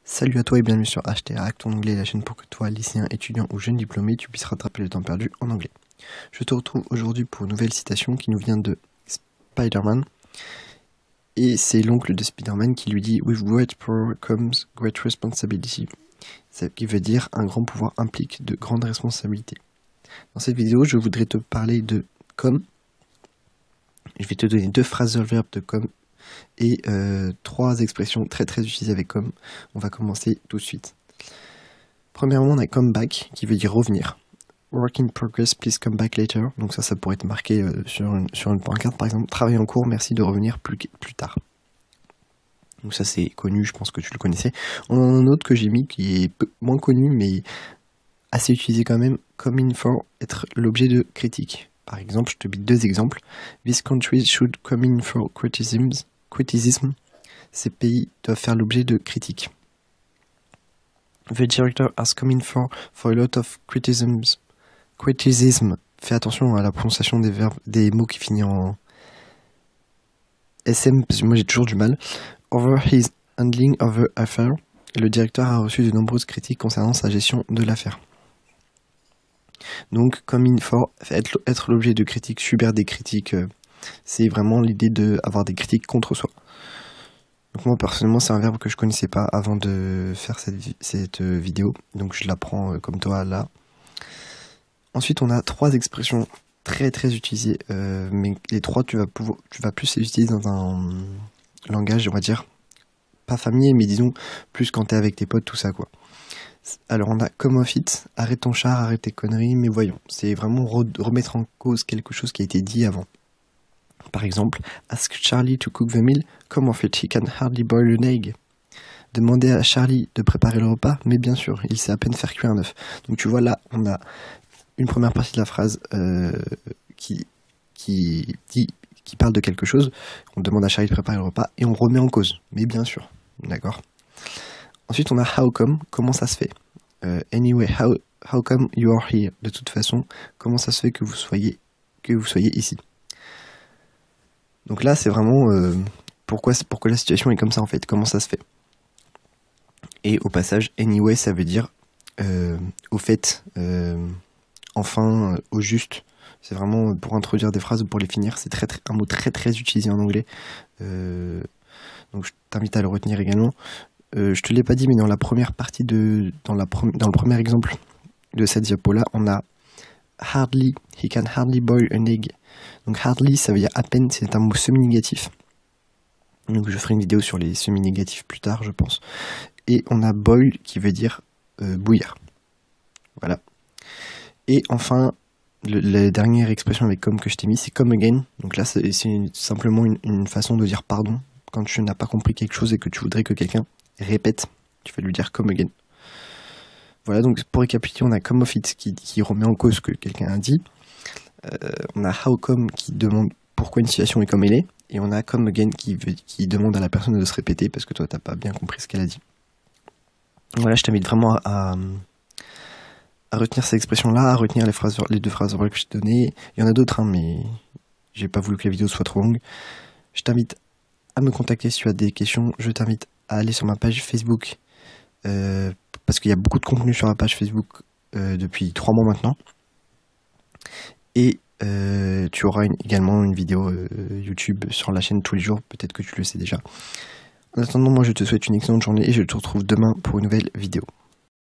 Salut à toi et bienvenue sur HTRAC, ton anglais est la chaîne pour que toi, lycéen, étudiant ou jeune diplômé, tu puisses rattraper le temps perdu en anglais. Je te retrouve aujourd'hui pour une nouvelle citation qui nous vient de Spider-Man. Et c'est l'oncle de Spider-Man qui lui dit « With great power comes great responsibility ». Ce qui veut dire « Un grand pouvoir implique de grandes responsabilités ». Dans cette vidéo, je voudrais te parler de « comme ». Je vais te donner deux phrasal verbs de « comme » et trois expressions très utilisées avec comme. On va commencer tout de suite. Premièrement, on a come back qui veut dire revenir. Work in progress, please come back later. Donc ça pourrait être marqué sur une pancarte par exemple. Travail en cours, merci de revenir plus tard. Donc ça c'est connu, je pense que tu le connaissais. On en a un autre que j'ai mis qui est moins connu mais assez utilisé quand même. Come in for, être l'objet de critique. Par exemple, je te mets deux exemples. This country should come in for criticism. Ces pays doivent faire l'objet de critiques. The director has come in for a lot of criticisms. Criticism. Fais attention à la prononciation des verbes, des mots qui finissent en SM, parce que moi j'ai toujours du mal. Over his handling of the affair. Le directeur a reçu de nombreuses critiques concernant sa gestion de l'affaire. Donc, come in for, être l'objet de critiques, subir des critiques, c'est vraiment l'idée d'avoir des critiques contre soi. Donc moi personnellement c'est un verbe que je connaissais pas avant de faire cette vidéo, donc je l'apprends comme toi là. Ensuite on a trois expressions très utilisées, mais les trois tu vas plus les utiliser dans un langage on va dire pas familier mais disons plus quand t'es avec tes potes tout ça quoi. Alors on a come off it, arrête ton char, arrête tes conneries, mais voyons, c'est vraiment remettre en cause quelque chose qui a été dit avant. Par exemple, ask Charlie to cook the meal, come off it, he can hardly boil an egg. Demandez à Charlie de préparer le repas, mais bien sûr, il sait à peine faire cuire un œuf. Donc tu vois là, on a une première partie de la phrase qui parle de quelque chose, on demande à Charlie de préparer le repas, et on remet en cause, mais bien sûr, d'accord. Ensuite, on a how come, comment ça se fait. Anyway, how come you are here. De toute façon, comment ça se fait que vous soyez ici. Donc là, c'est vraiment pourquoi la situation est comme ça en fait, comment ça se fait. Et au passage, anyway, ça veut dire au fait, enfin, au juste. C'est vraiment pour introduire des phrases ou pour les finir. C'est un mot très utilisé en anglais. Donc je t'invite à le retenir également. Je te l'ai pas dit, mais dans la première partie dans le premier exemple de cette diapo-là, on a hardly, he can hardly boil an egg. Donc hardly, ça veut dire à peine, c'est un mot semi-négatif. Donc je ferai une vidéo sur les semi-négatifs plus tard, je pense. Et on a boil qui veut dire bouillir. Voilà. Et enfin, la dernière expression avec comme que je t'ai mis, c'est come again. Donc là, c'est simplement une façon de dire pardon. Quand tu n'as pas compris quelque chose et que tu voudrais que quelqu'un répète, tu vas lui dire come again. Voilà, donc pour récapituler, on a come off it qui remet en cause ce que quelqu'un a dit. On a how come qui demande pourquoi une situation est comme elle est. Et on a come again qui demande à la personne de se répéter parce que toi t'as pas bien compris ce qu'elle a dit. Voilà, je t'invite vraiment à retenir ces expressions-là, à retenir les deux phrases orales que je t'ai données. Il y en a d'autres, hein, mais j'ai pas voulu que la vidéo soit trop longue. Je t'invite à me contacter si tu as des questions. Je t'invite à aller sur ma page Facebook parce qu'il y a beaucoup de contenu sur ma page Facebook depuis 3 mois maintenant. Et tu auras également une vidéo YouTube sur la chaîne tous les jours, peut-être que tu le sais déjà. En attendant, moi je te souhaite une excellente journée et je te retrouve demain pour une nouvelle vidéo.